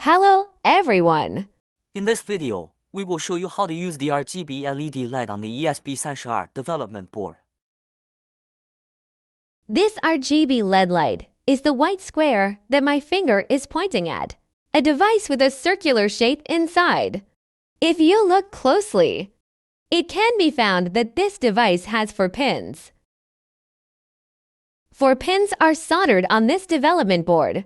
Hello, everyone! In this video, we will show you how to use the RGB LED LED on the ESP32 development board. This RGB LED light is the white square that my finger is pointing at, a device with a circular shape inside. If you look closely, it can be found that this device has 4 pins. 4 pins are soldered on this development board.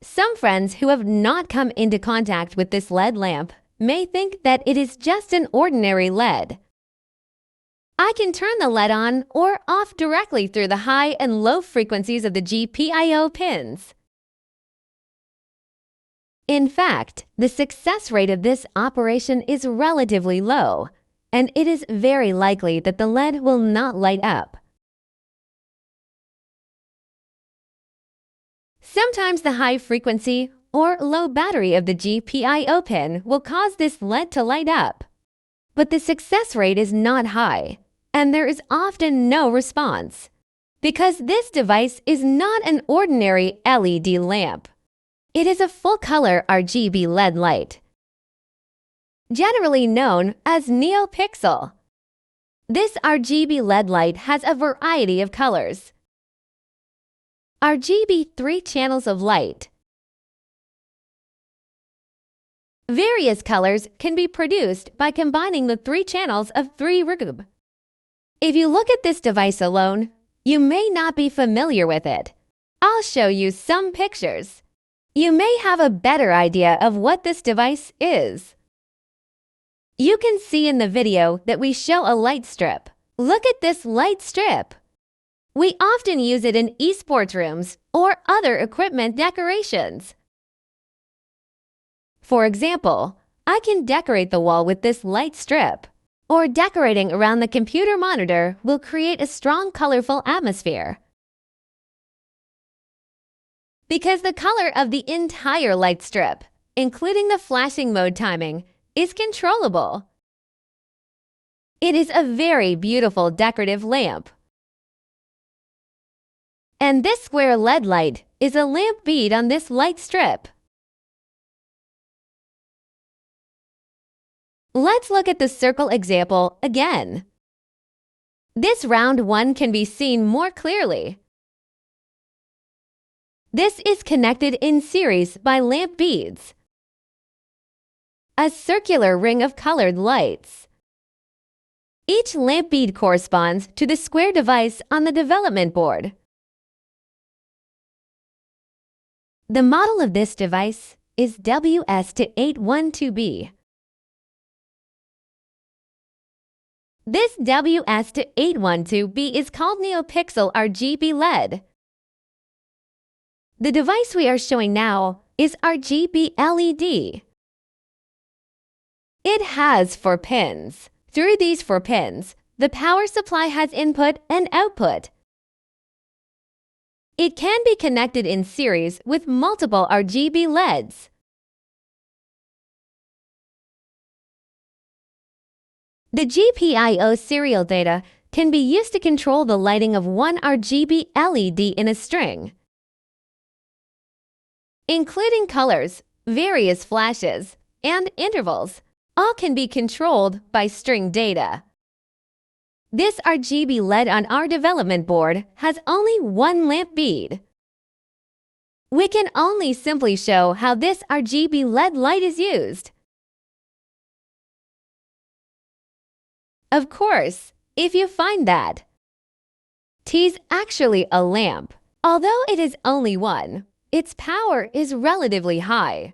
Some friends who have not come into contact with this LED lamp may think that it is just an ordinary LED. I can turn the LED on or off directly through the high and low frequencies of the GPIO pins. In fact, the success rate of this operation is relatively low, and it is very likely that the LED will not light up. Sometimes the high frequency or low battery of the GPIO pin will cause this LED to light up. But the success rate is not high, and there is often no response, because this device is not an ordinary LED lamp. It is a full-color RGB LED light, generally known as Neopixel. This RGB LED light has a variety of colors. RGB 3 channels of light. Various colors can be produced by combining the 3 channels of 3 RGB. If you look at this device alone, you may not be familiar with it. I'll show you some pictures. You may have a better idea of what this device is. You can see in the video that we show a light strip. Look at this light strip. We often use it in esports rooms or other equipment decorations. For example, I can decorate the wall with this light strip, or decorating around the computer monitor will create a strong, colorful atmosphere. Because the color of the entire light strip, including the flashing mode timing, is controllable. It is a very beautiful decorative lamp. And this square LED light is a lamp bead on this light strip. Let's look at the circle example again. This round one can be seen more clearly. This is connected in series by lamp beads, a circular ring of colored lights. Each lamp bead corresponds to the square device on the development board. The model of this device is WS2812B. This WS2812B is called Neopixel RGB LED. The device we are showing now is RGB LED. It has 4 pins. Through these 4 pins, the power supply has input and output. It can be connected in series with multiple RGB LEDs. The GPIO serial data can be used to control the lighting of one RGB LED in a string, including colors, various flashes, and intervals. All can be controlled by string data. This RGB LED on our development board has only 1 lamp bead. We can only simply show how this RGB LED light is used. Of course, if you find that T's actually a lamp, although it is only one, its power is relatively high.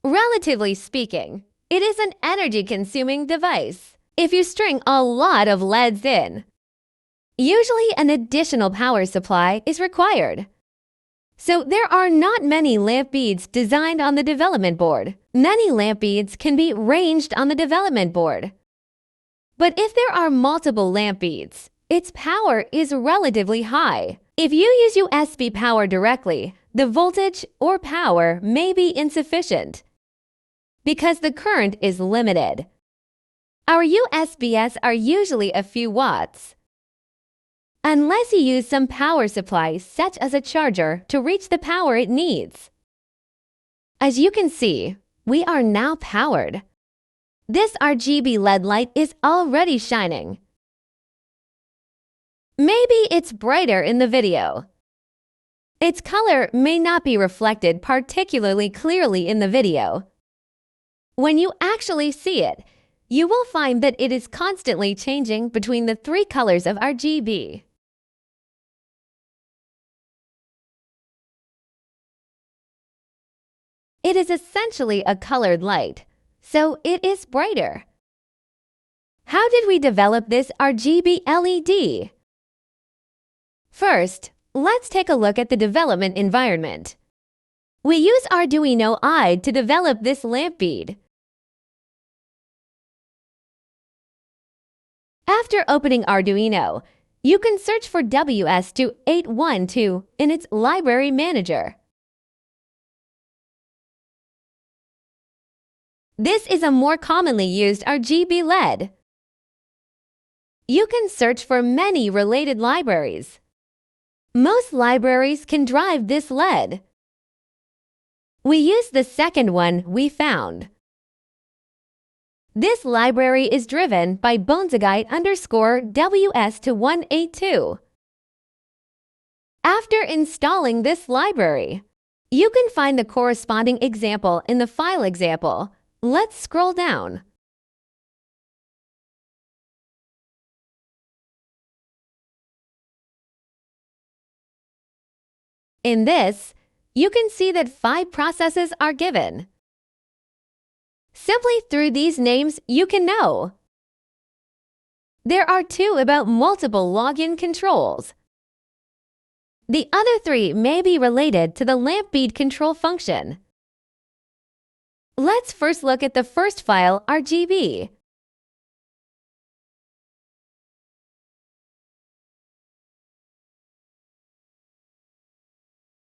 Relatively speaking, it is an energy-consuming device. If you string a lot of LEDs in, usually an additional power supply is required. So there are not many lamp beads designed on the development board. Many lamp beads can be ranged on the development board. But if there are multiple lamp beads, its power is relatively high. If you use USB power directly, the voltage or power may be insufficient because the current is limited. Our USBs are usually a few watts. unless you use some power supply such as a charger to reach the power it needs. As you can see, we are now powered. This RGB LED light is already shining. Maybe it's brighter in the video. Its color may not be reflected particularly clearly in the video. When you actually see it, you will find that it is constantly changing between the three colors of RGB. It is essentially a colored light, so it is brighter. How did we develop this RGB LED? First, let's take a look at the development environment. We use Arduino IDE to develop this lamp bead. After opening Arduino, you can search for WS2812 in its library manager. This is a more commonly used RGB LED. You can search for many related libraries. Most libraries can drive this LED. We use the second one we found. This library is driven by BONEZEGEI WS2182. After installing this library, you can find the corresponding example in the file example. Let's scroll down. In this, you can see that 5 processes are given. Simply through these names, you can know. There are 2 about multiple login controls. The other 3 may be related to the lamp bead control function. Let's first look at the first file, RGB.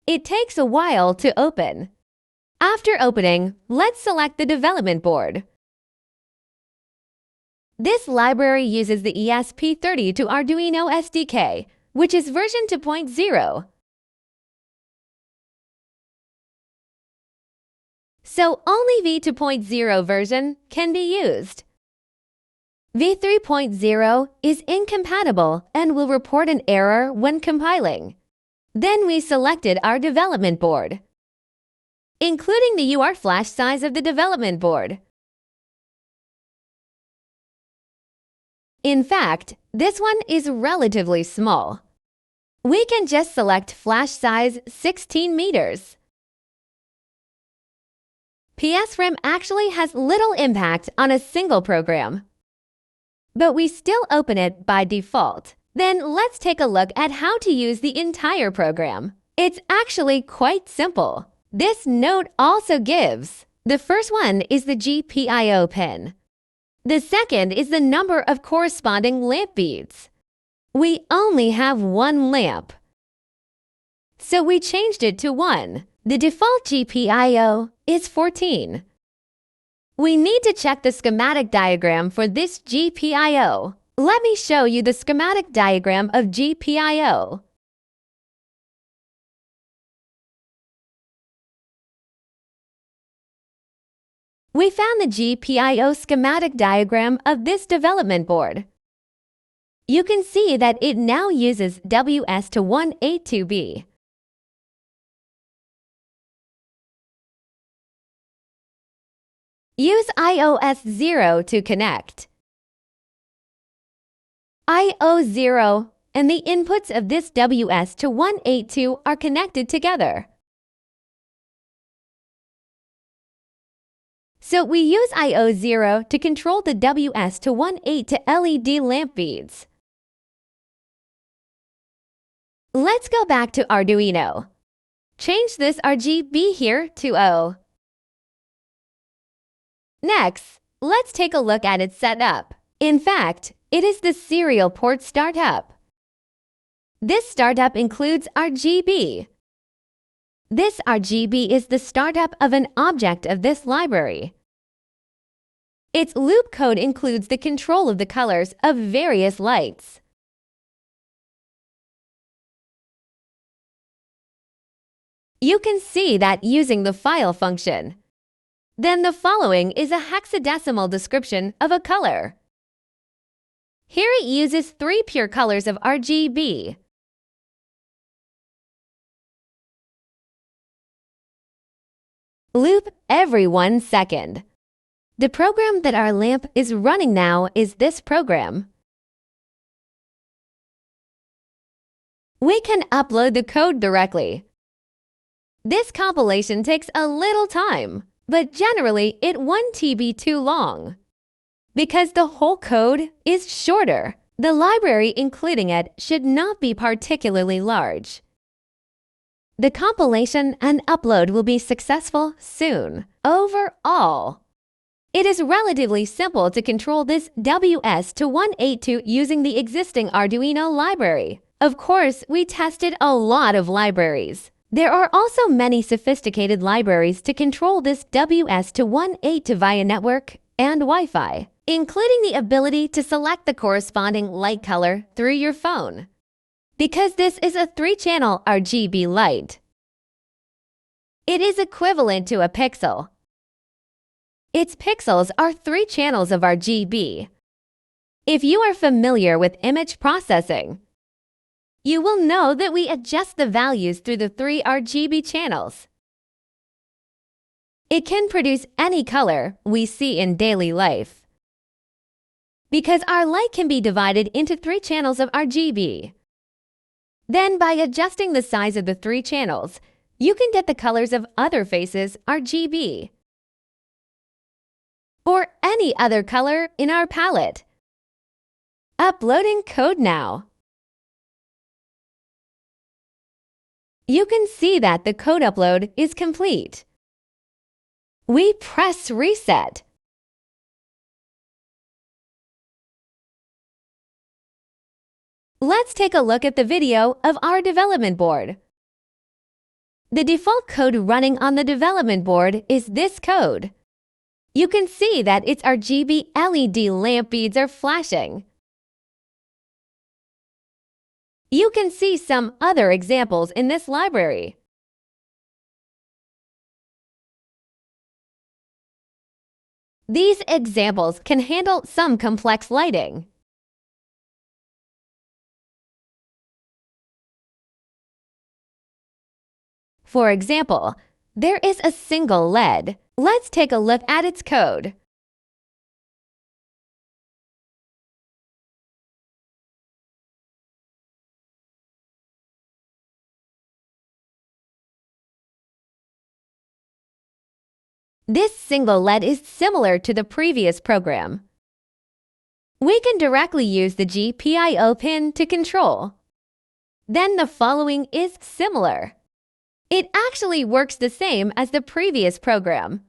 It takes a while to open. After opening, let's select the development board. This library uses the ESP32 Arduino SDK, which is version 2.0. So only v2.0 version can be used. v3.0 is incompatible and will report an error when compiling. Then we selected our development board, including the UART flash size of the development board. In fact, this one is relatively small. We can just select flash size 16 meters. PSRAM actually has little impact on a single program, but we still open it by default. Then let's take a look at how to use the entire program. It's actually quite simple. This note also gives. The first one is the GPIO pin. The second is the number of corresponding lamp beads. We only have one lamp, so we changed it to 1. The default GPIO is 14. We need to check the schematic diagram for this GPIO. Let me show you the schematic diagram of GPIO. We found the GPIO schematic diagram of this development board. You can see that it now uses WS2182B. Use iOS 0 to connect. IO0 and the inputs of this WS2182 are connected together. So we use IO0 to control the WS2182 LED lamp beads. Let's go back to Arduino. Change this RGB here to O. Next, let's take a look at its setup. In fact, it is the serial port startup. This startup includes RGB. This RGB is the startup of an object of this library. Its loop code includes the control of the colors of various lights. You can see that using the file function. Then the following is a hexadecimal description of a color. Here it uses 3 pure colors of RGB. Loop every 1 second. The program that our lamp is running now is this program. We can upload the code directly. This compilation takes a little time, but generally it won't be too long. Because the whole code is shorter, the library including it should not be particularly large. The compilation and upload will be successful soon. Overall, it is relatively simple to control this WS2182 using the existing Arduino library. Of course, we tested a lot of libraries. There are also many sophisticated libraries to control this WS2182 via network and Wi-Fi, including the ability to select the corresponding light color through your phone. Because this is a 3-channel RGB light, it is equivalent to a pixel. Its pixels are 3 channels of RGB. If you are familiar with image processing, you will know that we adjust the values through the 3 RGB channels. It can produce any color we see in daily life. Because our light can be divided into 3 channels of RGB. Then by adjusting the size of the 3 channels, you can get the colors of other faces RGB. Or any other color in our palette. Uploading code now. You can see that the code upload is complete. We press reset. Let's take a look at the video of our development board. The default code running on the development board is this code. You can see that its RGB LED lamp beads are flashing. You can see some other examples in this library. These examples can handle some complex lighting. For example, there is a single LED. Let's take a look at its code. This single LED is similar to the previous program. We can directly use the GPIO pin to control. Then the following is similar. It actually works the same as the previous program.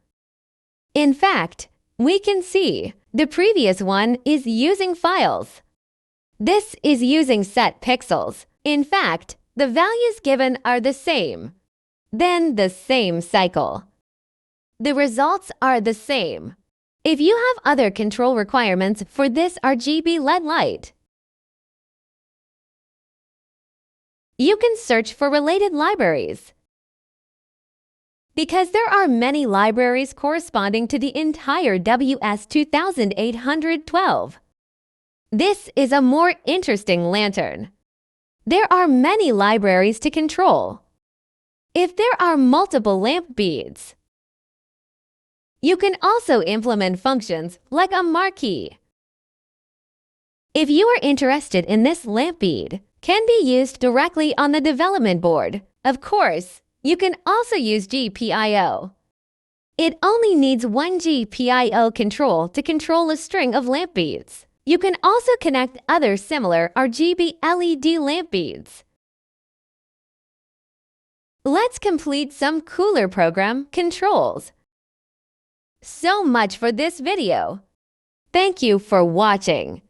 In fact, we can see the previous one is using files. This is using set pixels. In fact, the values given are the same. Then the same cycle. The results are the same. If you have other control requirements for this RGB LED light, you can search for related libraries. Because there are many libraries corresponding to the entire WS2812. This is a more interesting lantern. There are many libraries to control. If there are multiple lamp beads, you can also implement functions like a marquee. If you are interested in this lamp bead, can be used directly on the development board. Of course, you can also use GPIO. It only needs 1 GPIO control to control a string of lamp beads. You can also connect other similar RGB LED lamp beads. Let's complete some cooler program controls. So much for this video. Thank you for watching.